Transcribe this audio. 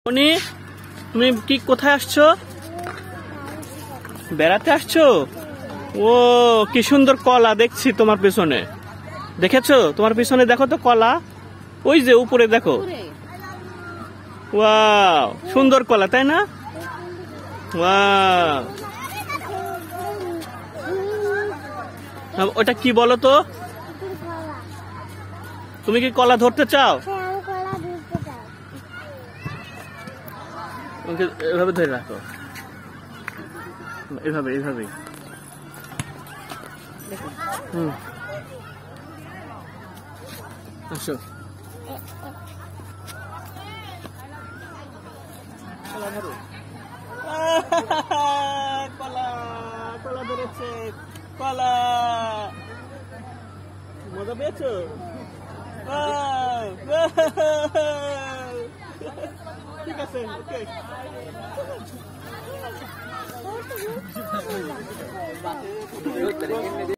উনি তুমি কি কোথায় আসছো? বেড়াতে আসছো? ও কি সুন্দর কলা দেখছি তোমার পেছনে। দেখেছো তোমার পিছনে? দেখো তো কলা, ওই যে উপরে দেখো। ওয়াও, সুন্দর কলা তাই না? ওয়াও, ওটা কি বলো তো? তুমি কি কলা ধরতে চাও? এভাবে ধরে রাখো, এভাবে এভাবে। আসো, কলা ধরো। কলা, কলা ধরেছে, কলা। মজা পেয়েছো? ঠিক আছে, ওকে।